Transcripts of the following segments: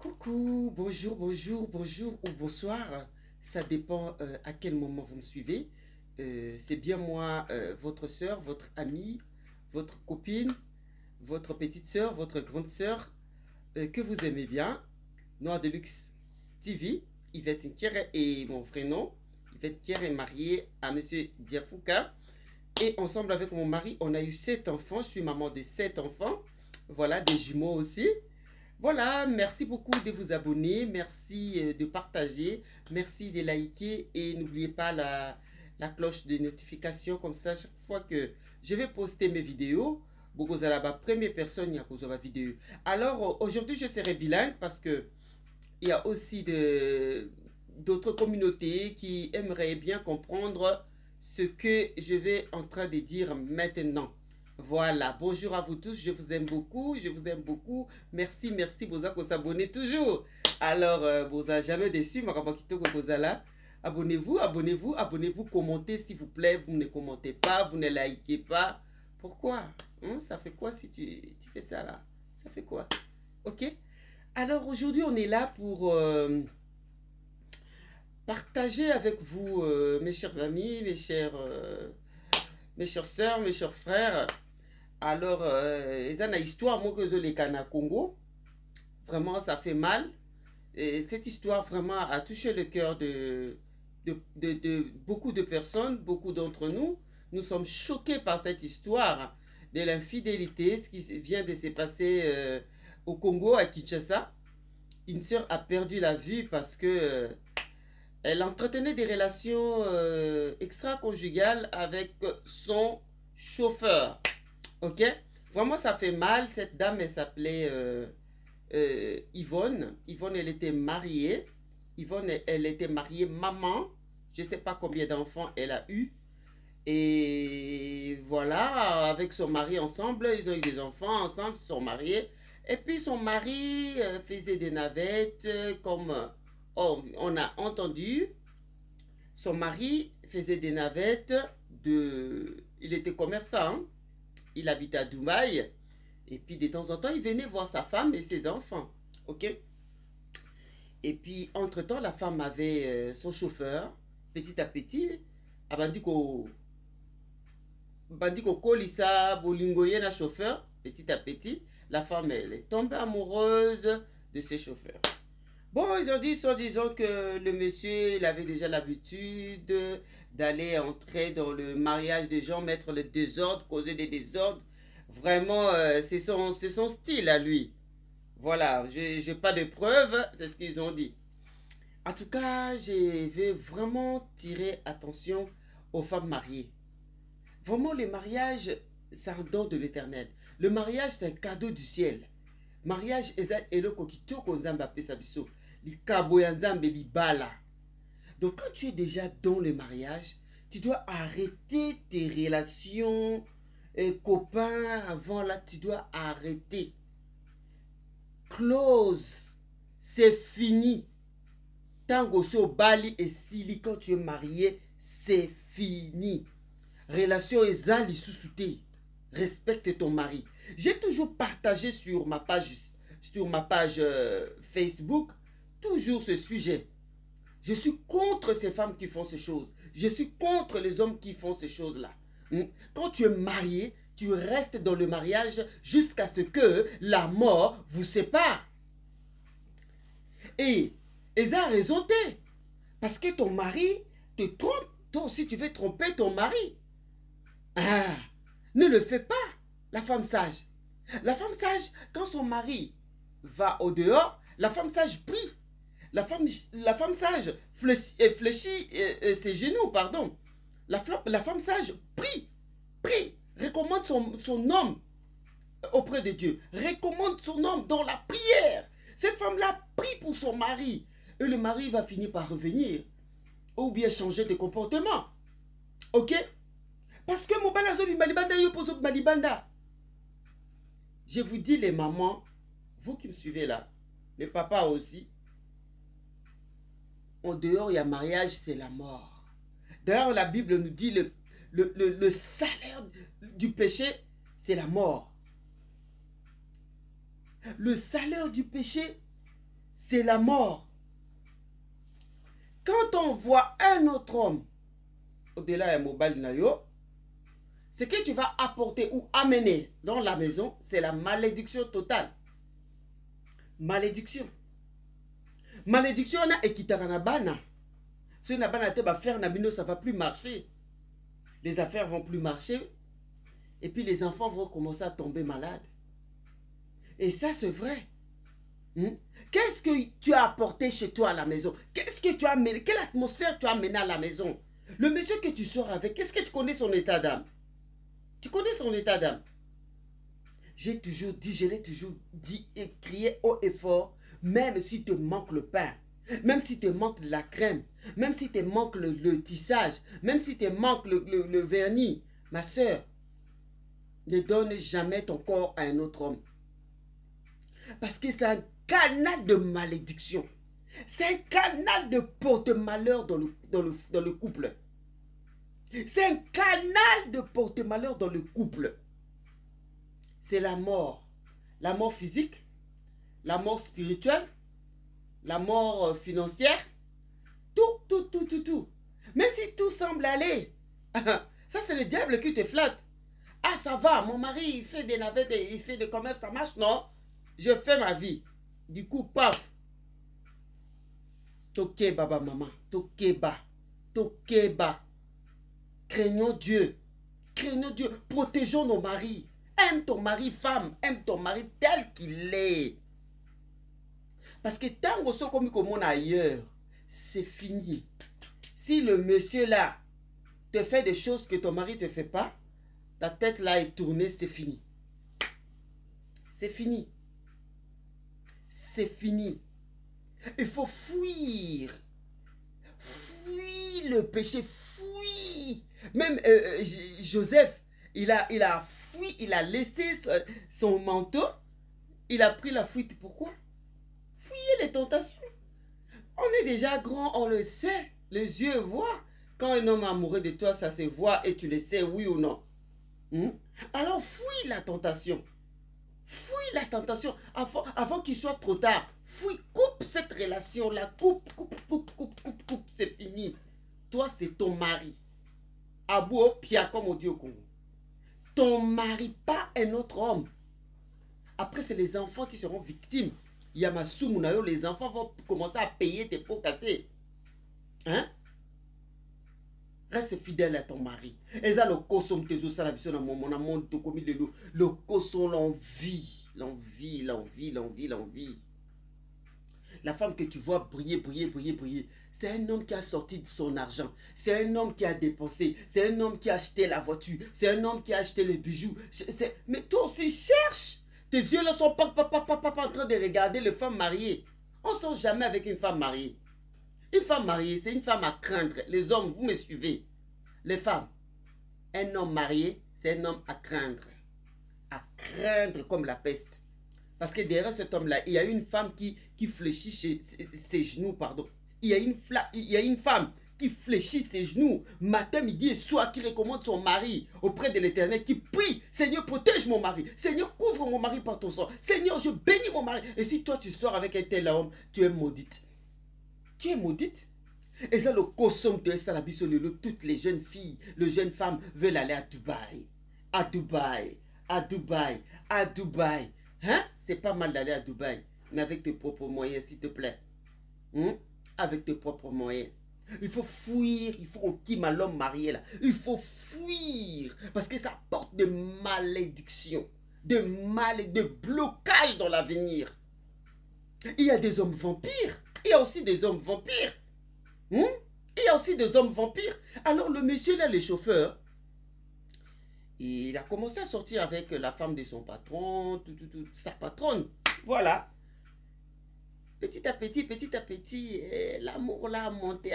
Coucou, bonjour, bonjour, bonjour ou bonsoir. Ça dépend à quel moment vous me suivez. C'est bien moi, votre soeur, votre amie, votre copine, votre petite soeur, votre grande soeur, que vous aimez bien. Noir de Luxe TV. Yvette Nkere est mon vrai nom. Yvette Nkere est mariée à Monsieur Diafouka. Et ensemble avec mon mari, on a eu 7 enfants. Je suis maman de 7 enfants. Voilà, des jumeaux aussi. Voilà, merci beaucoup de vous abonner, merci de partager, merci de liker et n'oubliez pas la cloche de notification, comme ça chaque fois que je vais poster mes vidéos, vous allez la première personne qui a ma vidéo. Alors aujourd'hui je serai bilingue parce que il y a aussi d'autres communautés qui aimeraient bien comprendre ce que je vais en train de dire maintenant. Voilà, bonjour à vous tous, je vous aime beaucoup, je vous aime beaucoup. Merci, merci, Boza, qu'on s'abonne toujours. Alors, Boza, jamais déçu, Marakito Bozala. Abonnez-vous, abonnez-vous, abonnez-vous, commentez s'il vous plaît. Vous ne commentez pas, vous ne likez pas. Pourquoi ça fait quoi si tu fais ça là? Ça fait quoi? Ok? Alors, aujourd'hui, on est là pour partager avec vous, mes chers amis, mes chères sœurs, mes chers frères. Alors, ils ont une histoire, moi, que je les connais au Congo. Vraiment, ça fait mal. Et cette histoire, vraiment, a touché le cœur de beaucoup de personnes, beaucoup d'entre nous. Nous sommes choqués par cette histoire de l'infidélité, ce qui vient de se passer au Congo, à Kinshasa. Une sœur a perdu la vue parce que elle entretenait des relations extra-conjugales avec son chauffeur. Ok? Vraiment, ça fait mal. Cette dame, elle s'appelait Yvonne. Yvonne, elle était mariée. Yvonne, elle était mariée maman. Je ne sais pas combien d'enfants elle a eu. Et voilà, avec son mari ensemble, ils ont eu des enfants ensemble, ils se sont mariés. Et puis son mari faisait des navettes, comme on a entendu. Son mari faisait des navettes il était commerçant, hein? Il habitait à Dubaï. Et puis de temps en temps, il venait voir sa femme et ses enfants. Ok? Et puis, entre-temps, la femme avait son chauffeur. Petit à petit, Bandiko Kolissa, Bolingoye, na chauffeur. Petit à petit, la femme, elle est tombée amoureuse de ses chauffeurs. Bon, ils ont dit, soi-disant, que le monsieur, il avait déjà l'habitude d'aller entrer dans le mariage des gens, mettre le désordre, causer des désordres. Vraiment, c'est son style à lui. Voilà, je n'ai pas de preuves, c'est ce qu'ils ont dit. En tout cas, je vais vraiment tirer attention aux femmes mariées. Vraiment, le mariage, c'est un don de l'Éternel. Le mariage, c'est un cadeau du ciel. Mariage, c'est eloko kitoko nzambe apesa biso. Donc quand tu es déjà dans le mariage, tu dois arrêter tes relations copains avant là, tu dois arrêter. Close, c'est fini. Tango so bali et sili, quand tu es marié, c'est fini. Relation ezali sous-souté. Respecte ton mari. J'ai toujours partagé sur ma page Facebook toujours ce sujet. Je suis contre ces femmes qui font ces choses. Je suis contre les hommes qui font ces choses-là. Quand tu es marié, tu restes dans le mariage jusqu'à ce que la mort vous sépare. Et ça a raison. Parce que ton mari te trompe. Toi aussi, tu veux tromper ton mari. Ah, ne le fais pas, la femme sage. La femme sage, quand son mari va au dehors, la femme sage prie. La femme sage fléchit ses genoux, pardon. La femme sage prie, recommande son homme auprès de Dieu. Recommande son homme dans la prière. Cette femme-là prie pour son mari. Et le mari va finir par revenir. Ou bien changer de comportement. Ok? Parce que mon balazobi malibanda yopozo malibanda. Je vous dis les mamans, vous qui me suivez là, les papas aussi, en dehors il y a mariage, c'est la mort. D'ailleurs la Bible nous dit le salaire du péché, c'est la mort. Le salaire du péché, c'est la mort. Quand on voit un autre homme, au-delà de mobile nayo, ce que tu vas apporter ou amener dans la maison, c'est la malédiction totale. Malédiction. Malédiction, on a ekitaranabana. Si on a bana te ba faire na bino, ça va plus marcher. Les affaires vont plus marcher. Et puis les enfants vont commencer à tomber malades. Et ça, c'est vrai. Qu'est-ce que tu as apporté chez toi à la maison? Qu'est-ce que tu as amené? Quelle atmosphère tu as amené à la maison? Le monsieur que tu sors avec, qu'est-ce que tu connais son état d'âme? Tu connais son état d'âme? J'ai toujours dit, je l'ai toujours dit et crié haut et fort, même si te manque le pain, même si te manque la crème, même si te manque le tissage, même si te manque le vernis, ma soeur, ne donne jamais ton corps à un autre homme. Parce que c'est un canal de malédiction. C'est un canal de porte-malheur dans le couple. C'est un canal de porte-malheur dans le couple. C'est la mort. La mort physique, la mort spirituelle, la mort financière. Tout. Mais si tout semble aller, ça c'est le diable qui te flatte. Ah ça va, mon mari il fait des navettes, il fait des commerces, ça marche, non? Je fais ma vie. Du coup, paf. Tokeba, maman. Tokeba. Craignons Dieu. Craignons Dieu. Protégeons nos maris. Aime ton mari, femme. Aime ton mari tel qu'il est. Parce que tant que ça comme on ailleurs, c'est fini. Si le monsieur là te fait des choses que ton mari ne te fait pas, ta tête là est tournée, c'est fini. C'est fini. C'est fini. Il faut fuir. Fuis le péché. Fuis. Même Joseph, il a fui, il a laissé son manteau. Il a pris la fuite. Pourquoi? Fuyez les tentations. On est déjà grand, on le sait. Les yeux voient. Quand un homme est amoureux de toi, ça se voit et tu le sais, oui ou non. Alors fuis la tentation. Fuis la tentation avant qu'il soit trop tard. Fuis, coupe cette relation-là. Coupe. C'est fini. Toi, c'est ton mari. Abou Pia, comme on dit au Congo. Ton mari, pas un autre homme. Après, c'est les enfants qui seront victimes. Yamasu Munayo, les enfants vont commencer à payer tes pots cassés. Hein? Reste fidèle à ton mari. Et ça, le kosom tezo salabiso na mon amont to komi le kosom l'envie. La femme que tu vois briller, c'est un homme qui a sorti de son argent. C'est un homme qui a dépensé. C'est un homme qui a acheté la voiture. C'est un homme qui a acheté les bijoux. Mais toi aussi, cherche. Tes yeux ne sont pas en train de regarder les femmes mariées. On ne sort jamais avec une femme mariée. Une femme mariée, c'est une femme à craindre. Les hommes, vous me suivez. Les femmes, un homme marié, c'est un homme à craindre. À craindre comme la peste. Parce que derrière cet homme-là, il y a une femme qui fléchit ses genoux, pardon. Il y a une femme qui fléchit ses genoux, matin, midi et soir, qui recommande son mari auprès de l'Éternel, qui prie, Seigneur, protège mon mari. Seigneur, couvre mon mari par ton sang. Seigneur, je bénis mon mari. Et si toi, tu sors avec un tel homme, tu es maudite. Tu es maudite. Et ça, le costume de Salabisolelo, toutes les jeunes filles, les jeunes femmes veulent aller à Dubaï. À Dubaï. Hein? C'est pas mal d'aller à Dubaï, mais avec tes propres moyens, s'il te plaît. Avec tes propres moyens. Il faut fuir, il faut qui m'a l'homme marié là. Il faut fuir parce que ça porte de malédiction, de blocage dans l'avenir. Il y a des hommes vampires, il y a aussi des hommes vampires. Il y a aussi des hommes vampires. Alors le monsieur là, le chauffeur, il a commencé à sortir avec la femme de son patron, sa patronne. Voilà. Petit à petit, l'amour là a monté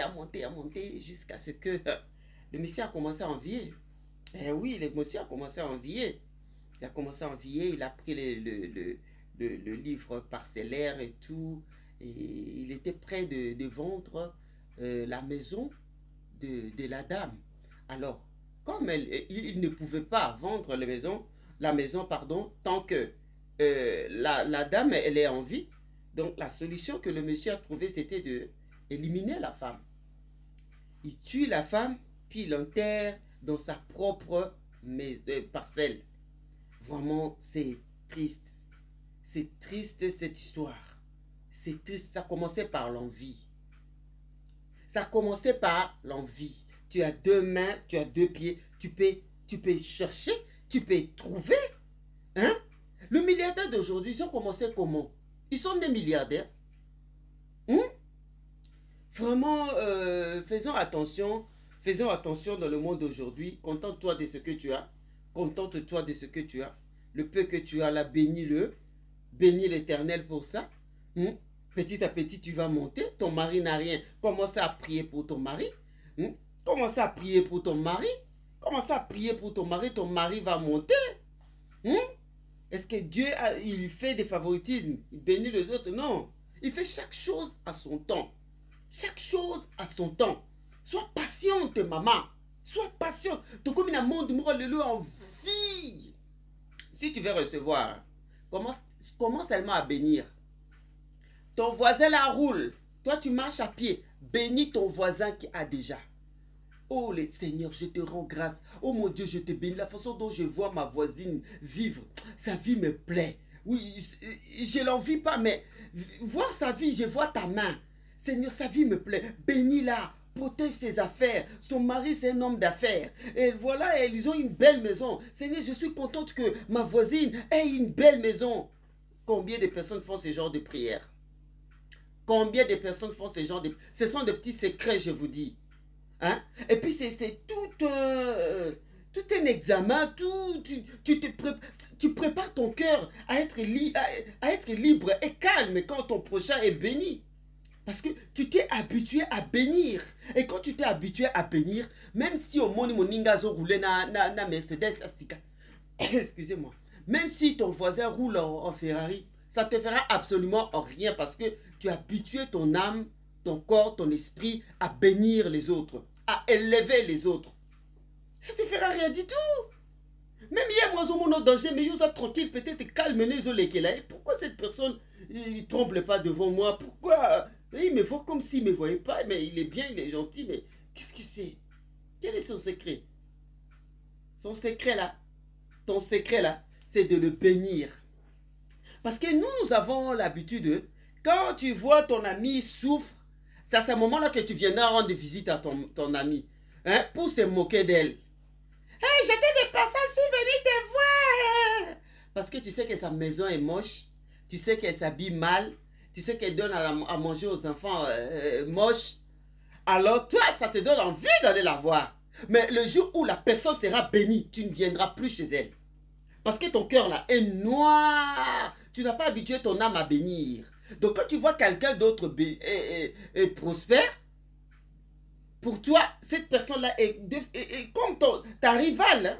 jusqu'à ce que le monsieur a commencé à envier. Eh oui, le monsieur a commencé à envier. Il a commencé à envier, il a pris le livre parcellaire et tout. Et il était prêt de vendre la maison de la dame. Alors, comme il ne pouvait pas vendre la maison, pardon, tant que la dame, elle est en vie, Donc la solution que le monsieur a trouvée, c'était de éliminer la femme. Il tue la femme, puis il l'enterre dans sa propre parcelle. Vraiment, c'est triste. C'est triste cette histoire. C'est triste. Ça commençait par l'envie. Ça commençait par l'envie. Tu as deux mains, tu as deux pieds. Tu peux chercher, tu peux trouver. Hein? Le milliardaire d'aujourd'hui, ils ont commencé comment? Ils sont des milliardaires. Vraiment, faisons attention dans le monde d'aujourd'hui. Contente-toi de ce que tu as. Contente-toi de ce que tu as. Le peu que tu as là, bénis-le. Bénis l'Éternel pour ça. Petit à petit, tu vas monter. Ton mari n'a rien. Commence à prier pour ton mari. Commence à prier pour ton mari. Commence à prier pour ton mari. Ton mari va monter. Est-ce que Dieu il fait des favoritismes? Il bénit les autres? Non. Il fait chaque chose à son temps. Chaque chose à son temps. Sois patiente, maman. Sois patiente. Tu comme un monde en vie. Si tu veux recevoir, commence seulement à bénir. Ton voisin la roule. Toi, tu marches à pied. Bénis ton voisin qui a déjà. Oh, Seigneur, je te rends grâce. Oh mon Dieu, je te bénis. La façon dont je vois ma voisine vivre, sa vie me plaît. Oui, je l'envie pas, mais voir sa vie, je vois ta main. Seigneur, sa vie me plaît. Bénis-la. Protège ses affaires. Son mari, c'est un homme d'affaires. Et voilà, ils ont une belle maison. Seigneur, je suis contente que ma voisine ait une belle maison. Combien de personnes font ce genre de prière? Combien de personnes font ce genre de... Ce sont des petits secrets, je vous dis. Hein? Et puis, c'est tout un examen. Tu prépares ton cœur à être libre et calme quand ton prochain est béni. Parce que tu t'es habitué à bénir. Et quand tu t'es habitué à bénir, même si au monde moninga zo roule na Mercedes asika. Excusez-moi. Même si ton voisin roule en Ferrari, ça te fera absolument rien parce que tu as habitué ton âme, ton corps, ton esprit à bénir les autres, à élever les autres. Ça te fera rien du tout. Même hier, moi, je suis danger, mais je suis tranquille, peut-être calme, pourquoi cette personne ne tremble pas devant moi? Pourquoi? Il me voit comme s'il ne me voyait pas, mais il est bien, il est gentil, mais qu'est-ce que c'est? Quel est son secret? Son secret là, ton secret là, c'est de le bénir. Parce que nous avons l'habitude, quand tu vois ton ami souffre, c'est à ce moment-là que tu viendras rendre visite à ton ami, hein, pour se moquer d'elle. Hey, j'étais des passages, je suis venu te voir. Parce que tu sais que sa maison est moche, tu sais qu'elle s'habille mal, tu sais qu'elle donne à manger aux enfants moches. Alors toi, ça te donne envie d'aller la voir. Mais le jour où la personne sera bénie, tu ne viendras plus chez elle. Parce que ton cœur là est noir. Tu n'as pas habitué ton âme à bénir. Donc quand tu vois quelqu'un d'autre prospère, pour toi, cette personne-là est comme ta rivale. Hein?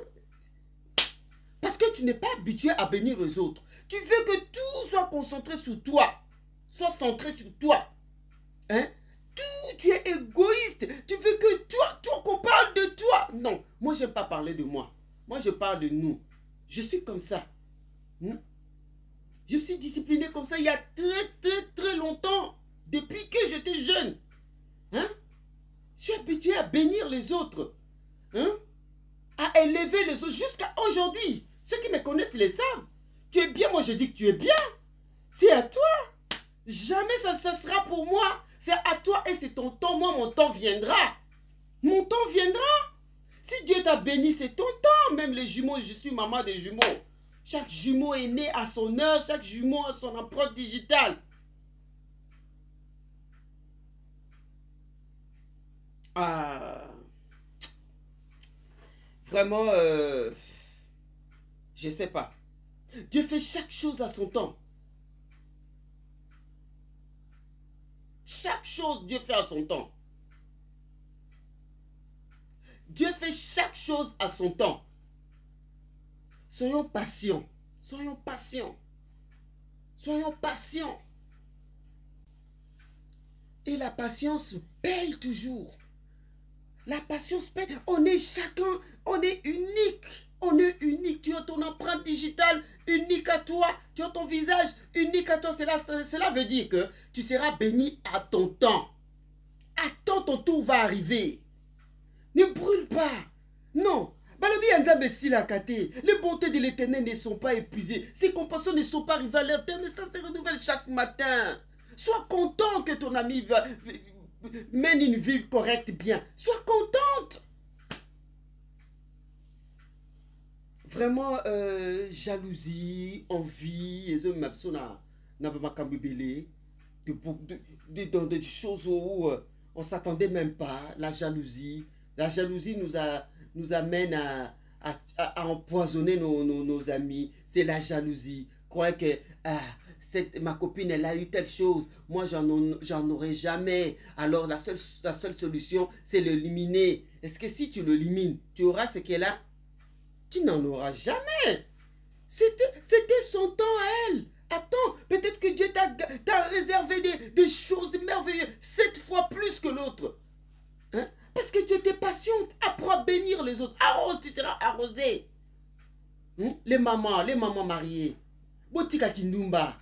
Parce que tu n'es pas habitué à bénir les autres. Tu veux que tout soit concentré sur toi. Soit centré sur toi. Hein? Tu es égoïste. Tu veux que toi qu'on parle de toi. Non, moi je n'aime pas parler de moi. Moi je parle de nous. Je suis comme ça. Je me suis discipliné comme ça il y a très longtemps. Depuis que j'étais jeune. Hein? Je suis habitué à bénir les autres. Hein? À élever les autres jusqu'à aujourd'hui. Ceux qui me connaissent les savent. Tu es bien, moi je dis que tu es bien. C'est à toi. Jamais ça sera pour moi. C'est à toi et c'est ton temps. Moi, mon temps viendra. Mon temps viendra. Si Dieu t'a béni, c'est ton temps. Même les jumeaux, je suis maman des jumeaux. Chaque jumeau est né à son heure. Chaque jumeau a son empreinte digitale. Ah. Vraiment, je sais pas. Dieu fait chaque chose à son temps. Chaque chose, Dieu fait à son temps. Dieu fait chaque chose à son temps. Soyons patients. Soyons patients. Soyons patients. Et la patience paye toujours. La patience paye. On est chacun, on est unique. On est unique. Tu as ton empreinte digitale unique à toi. Tu as ton visage unique à toi. Cela veut dire que tu seras béni à ton temps. Attends, ton tour va arriver. Ne brûle pas. Non. Les bontés de l'Éternel ne sont pas épuisées. Ses compassions ne sont pas arrivées à leur terme, mais ça se renouvelle chaque matin. Sois content que ton ami mène une vie correcte bien. Sois contente. Vraiment, jalousie, envie, dans des choses où on ne s'attendait même pas. La jalousie nous amène à empoisonner nos amis. C'est la jalousie. Croire que ma copine, elle a eu telle chose. Moi, j'en aurai jamais. Alors, la seule solution, c'est l'éliminer. Est-ce que si tu l'élimines, tu auras ce qu'elle a? Tu n'en auras jamais. C'était son temps à elle. Attends, peut-être que Dieu t'a réservé des choses merveilleuses 7 fois plus que l'autre. Hein? Parce que tu étais patiente. Apprends à bénir les autres. Arrose, tu seras arrosé. Les mamans mariées. Botika kindumba.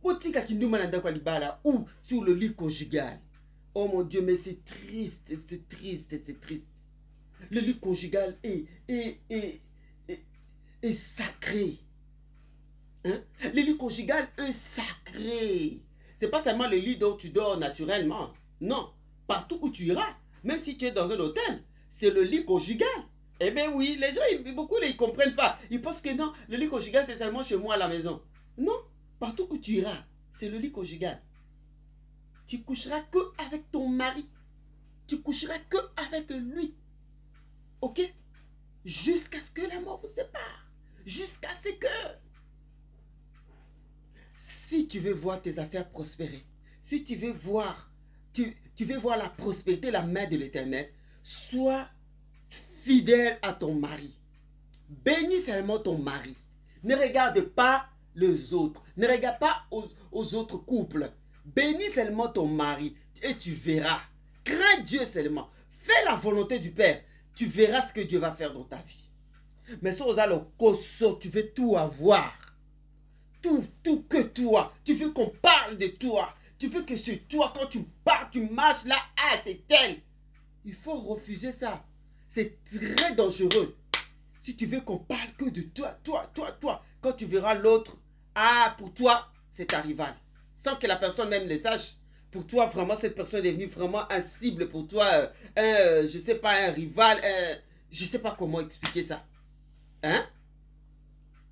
Botika kindumba na ndako libala ou sur le lit conjugal. Oh mon Dieu, mais c'est triste, c'est triste, c'est triste. Le lit conjugal est sacré. Hein? Le lit conjugal est sacré. C'est pas seulement le lit dont tu dors naturellement. Non. Partout où tu iras, même si tu es dans un hôtel, c'est le lit conjugal. Eh bien oui, les gens, beaucoup ne comprennent pas. Ils pensent que non, le lit conjugal, c'est seulement chez moi à la maison. Non. Partout où tu iras, c'est le lit conjugal. Tu coucheras que avec ton mari. Tu coucheras que avec lui. Ok? Jusqu'à ce que la mort vous sépare. Jusqu'à ce que... Si tu veux voir tes affaires prospérer, si tu veux voir, tu veux voir la prospérité, la main de l'Éternel, sois fidèle à ton mari. Bénis seulement ton mari. Ne regarde pas les autres. Ne regarde pas aux autres couples. Bénis seulement ton mari et tu verras. Crains Dieu seulement. Fais la volonté du Père. Tu verras ce que Dieu va faire dans ta vie. Mais si tu veux tout avoir. Tout que toi. Tu veux qu'on parle de toi. Tu veux que c'est toi, quand tu parles, tu marches là, c'est elle. Il faut refuser ça. C'est très dangereux. Si tu veux qu'on parle que de toi. Quand tu verras l'autre, pour toi, c'est ta rivale. Sans que la personne même le sache. Pour toi, vraiment, cette personne est devenue vraiment un cible pour toi. Je sais pas, un rival. Je sais pas comment expliquer ça. Hein?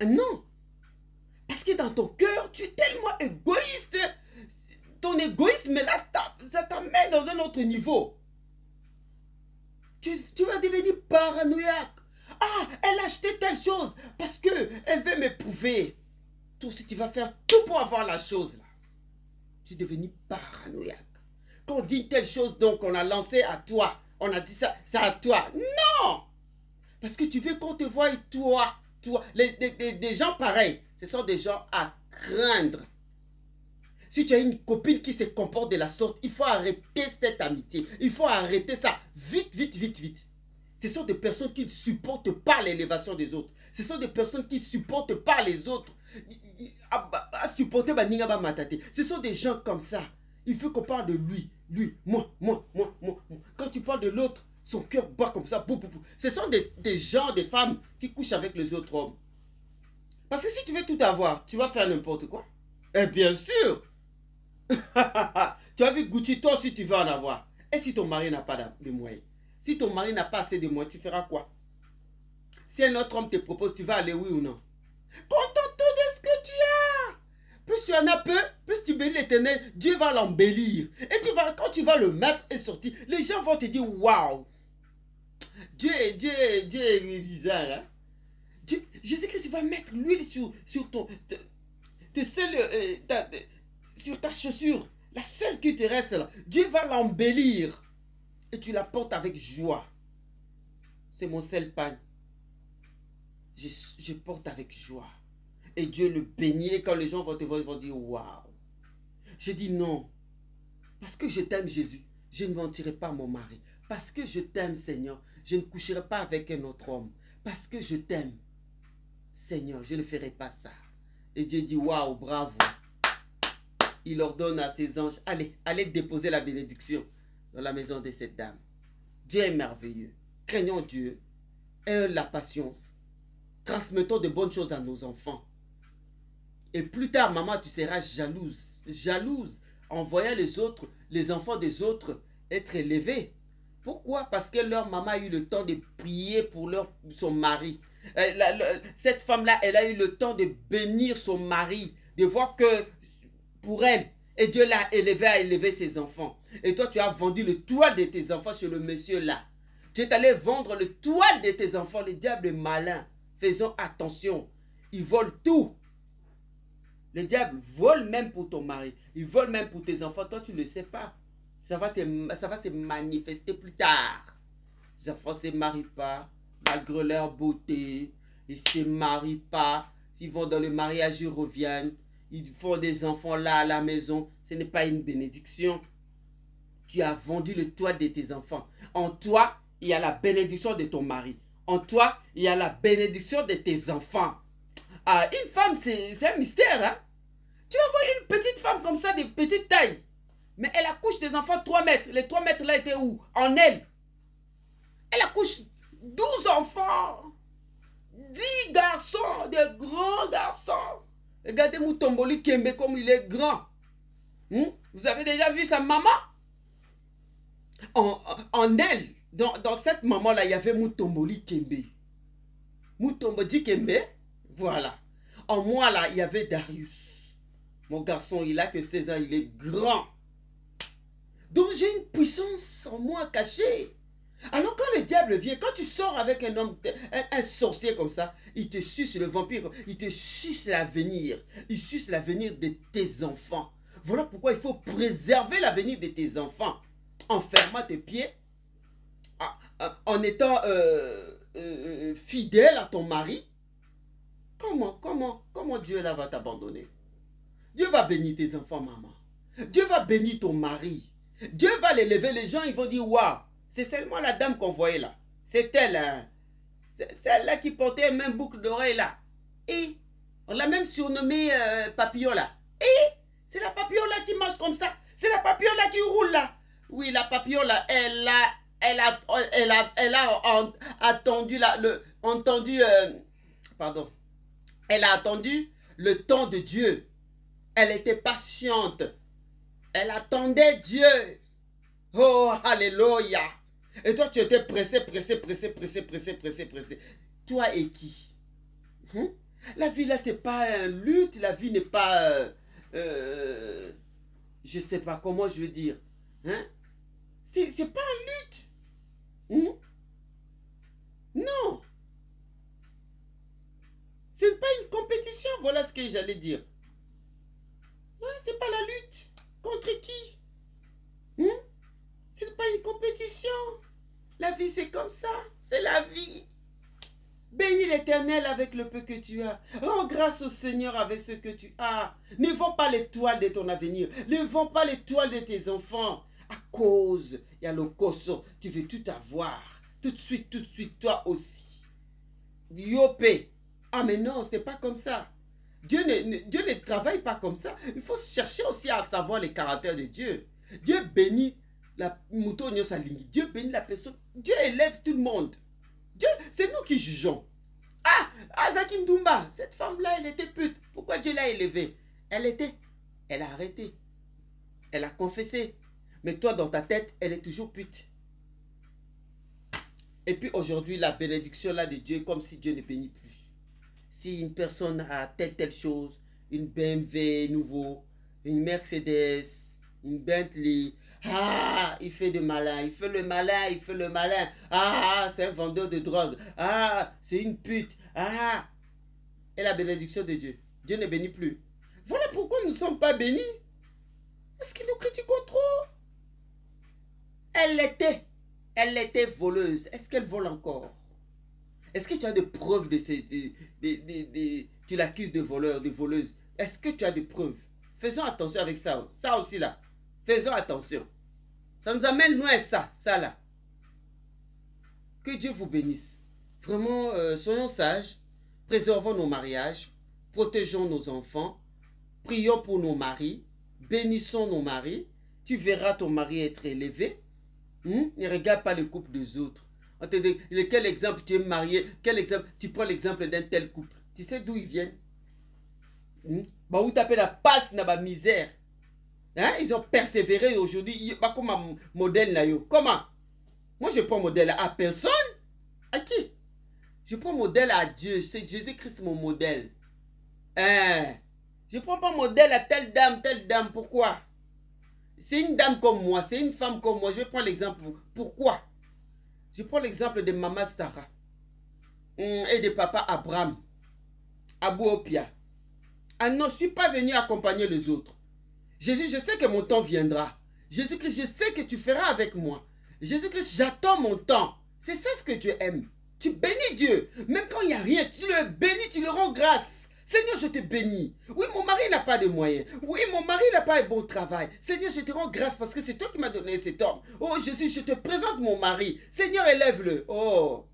Non. Parce que dans ton cœur, tu es tellement égoïste. Ton égoïsme, là, ça t'amène dans un autre niveau. Tu vas devenir paranoïaque. Elle a acheté telle chose parce qu'elle veut m'éprouver. Toi aussi, tu vas faire tout pour avoir la chose, là. Tu es devenu paranoïaque. Quand on dit telle chose, donc on a lancé à toi. On a dit ça, c'est à toi. Non! Parce que tu veux qu'on te voie, toi. Des gens pareils, ce sont des gens à craindre. Si tu as une copine qui se comporte de la sorte, il faut arrêter cette amitié. Il faut arrêter ça. Vite. Ce sont des personnes qui ne supportent pas l'élévation des autres. Ce sont des personnes qui ne supportent pas les autres. Ce sont des gens comme ça. Il faut qu'on parle de lui, moi. Quand tu parles de l'autre, son cœur bat comme ça. Ce sont des gens, des femmes qui couchent avec les autres hommes. Parce que si tu veux tout avoir, tu vas faire n'importe quoi. Et bien sûr. Tu as vu Gucci, toi aussi tu veux en avoir. Et si ton mari n'a pas de moyens? Si ton mari n'a pas assez de moyens, tu feras quoi? Si un autre homme te propose, tu vas aller oui ou non? Contente-toi de ce que tu as. Plus tu en as peu, plus tu bénis l'Éternel, Dieu va l'embellir. Et quand tu vas le mettre et sortir, les gens vont te dire waouh. Dieu est bizarre. Hein? Jésus-Christ va mettre l'huile sur ta chaussure. La seule qui te reste là. Dieu va l'embellir. Et tu la portes avec joie. C'est mon seul pain. Je porte avec joie. Et Dieu le bénit. Et quand les gens vont te voir, ils vont dire waouh. Je dis non. Parce que je t'aime Jésus, je ne mentirai pas à mon mari. Parce que je t'aime Seigneur, je ne coucherai pas avec un autre homme. Parce que je t'aime. Seigneur, je ne ferai pas ça. Et Dieu dit, waouh, bravo. Il ordonne à ses anges, allez déposer la bénédiction dans la maison de cette dame. Dieu est merveilleux. Craignons Dieu. Ayons la patience. Transmettons de bonnes choses à nos enfants. Et plus tard, maman, tu seras jalouse. Jalouse en voyant les enfants des autres être élevés. Pourquoi? Parce que leur maman a eu le temps de prier pour son mari. Cette femme-là, elle a eu le temps de bénir son mari, de voir que pour elle, et Dieu l'a élevé à élever ses enfants. Et toi, tu as vendu le toile de tes enfants chez le monsieur là. Tu es allé vendre le toile de tes enfants. Le diable est malin. Faisons attention. Il vole tout. Le diable vole même pour ton mari. Il vole même pour tes enfants. Toi, tu ne le sais pas. Ça va se manifester plus tard. Les enfants ne se marient pas, malgré leur beauté. Ils ne se marient pas. S'ils vont dans le mariage, ils reviennent. Ils font des enfants là à la maison. Ce n'est pas une bénédiction. Tu as vendu le toit de tes enfants. En toi, il y a la bénédiction de ton mari. En toi, il y a la bénédiction de tes enfants. Ah, une femme, c'est un mystère. Hein? Tu vas voir une petite femme comme ça, de petite taille. Mais elle accouche des enfants 3 mètres. Les 3 mètres là étaient où? En elle. Elle accouche 12 enfants. 10 garçons, des grands garçons. Regardez Mutomboli Kembe comme il est grand. Vous avez déjà vu sa maman? En elle, dans cette maman-là, il y avait Mutomboli Kembe. Mutomboli Kembe, voilà. En moi, là, il y avait Darius. Mon garçon, il a que 16 ans, il est grand. Donc, j'ai une puissance en moi cachée. Alors, quand le diable vient, quand tu sors avec un homme, un sorcier comme ça, il te suce, le vampire, il te suce l'avenir. Il suce l'avenir de tes enfants. Voilà pourquoi il faut préserver l'avenir de tes enfants. En fermant tes pieds, en étant fidèle à ton mari. Comment Dieu là va t'abandonner? Dieu va bénir tes enfants, maman. Dieu va bénir ton mari. Dieu va l'élever. Les gens, ils vont dire, waouh, c'est seulement la dame qu'on voyait là. C'est elle, hein. C'est celle-là qui portait une même boucle d'oreille là. Et on l'a même surnommée papillon là. Et c'est la papillon là qui marche comme ça. C'est la papillon là qui roule là. Oui, la papillon là, elle a attendu pardon. Elle a attendu le temps de Dieu. Elle était patiente. Elle attendait Dieu. Oh, alléluia. Et toi, tu étais pressé. Toi et qui? La vie là, c'est pas une lutte. La vie n'est pas... je sais pas comment je veux dire. C'est pas une lutte. Non. C'est pas une compétition. Voilà ce que j'allais dire. C'est pas la lutte. Contre qui? C'est pas une compétition. La vie, c'est comme ça. C'est la vie. Bénis l'Éternel avec le peu que tu as. Rends grâce au Seigneur avec ce que tu as. Ne vends pas l'étoile de ton avenir. Ne vends pas l'étoile de tes enfants. À cause, il y a le cosso. Tu veux tout avoir. Tout de suite, toi aussi. Yopé. Ah mais non, c'est pas comme ça. Dieu ne travaille pas comme ça. Il faut chercher aussi à savoir les caractères de Dieu. Dieu bénit la mouton saligny. Dieu bénit la personne. Dieu élève tout le monde. C'est nous qui jugeons. Ah, Azaki Ndumba, cette femme-là, elle était pute. Pourquoi Dieu l'a élevée? Elle a arrêté. Elle a confessé. Mais toi, dans ta tête, elle est toujours pute. Et puis aujourd'hui, la bénédiction là de Dieu, comme si Dieu ne bénit plus. Si une personne a telle chose, une BMW nouveau, une Mercedes, une Bentley, ah, il fait le malin. Ah, c'est un vendeur de drogue. Ah, c'est une pute. Ah, et la bénédiction de Dieu. Dieu ne bénit plus. Voilà pourquoi nous ne sommes pas bénis. Parce que nous critiquons trop. Elle était voleuse. Est-ce qu'elle vole encore? Est-ce que tu as des preuves tu l'accuses de voleur, de voleuse? Est-ce que tu as des preuves? Faisons attention avec ça. Ça aussi là. Faisons attention. Ça nous amène loin ça là. Que Dieu vous bénisse. Vraiment, soyons sages. Préservons nos mariages, protégeons nos enfants, prions pour nos maris, bénissons nos maris. Tu verras ton mari être élevé. Ne regarde pas le couple des autres. On te dit, quel exemple tu es marié, quel exemple, tu prends l'exemple d'un tel couple. Tu sais d'où ils viennent? Bah, où t'appelles la passe dans la misère. Hein? Ils ont persévéré aujourd'hui. Pas comme un modèle là. Comment? Moi, je prends modèle à personne. À qui? Je prends modèle à Dieu. C'est Jésus-Christ mon modèle. Hein? Je ne prends pas modèle à telle dame, telle dame. Pourquoi? C'est une dame comme moi, c'est une femme comme moi. Je vais prendre l'exemple. Pourquoi? Je prends l'exemple de maman Sarah et de papa Abraham, Abou Opia. Ah non, je ne suis pas venu accompagner les autres. Jésus, je sais que mon temps viendra. Jésus-Christ, je sais que tu feras avec moi. Jésus-Christ, j'attends mon temps. C'est ça ce que Dieu aime. Tu bénis Dieu. Même quand il n'y a rien, tu le bénis, tu le rends grâce. Seigneur, je te bénis. Oui, mon mari n'a pas de moyens. Oui, mon mari n'a pas un bon travail. Seigneur, je te rends grâce parce que c'est toi qui m'as donné cet homme. Oh, Jésus, je te présente mon mari. Seigneur, élève-le. Oh.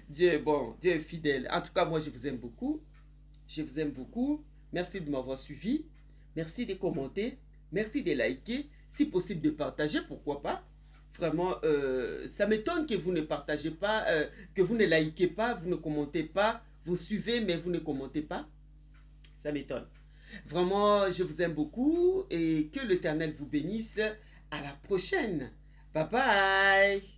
Dieu est bon, Dieu est fidèle. En tout cas, moi, je vous aime beaucoup. Je vous aime beaucoup. Merci de m'avoir suivi. Merci de commenter. Merci de liker. Si possible, de partager, pourquoi pas. Vraiment, ça m'étonne que vous ne partagez pas, que vous ne likez pas, vous ne commentez pas. Vous suivez, mais vous ne commentez pas. Ça m'étonne. Vraiment, je vous aime beaucoup et que l'Éternel vous bénisse. À la prochaine. Bye bye.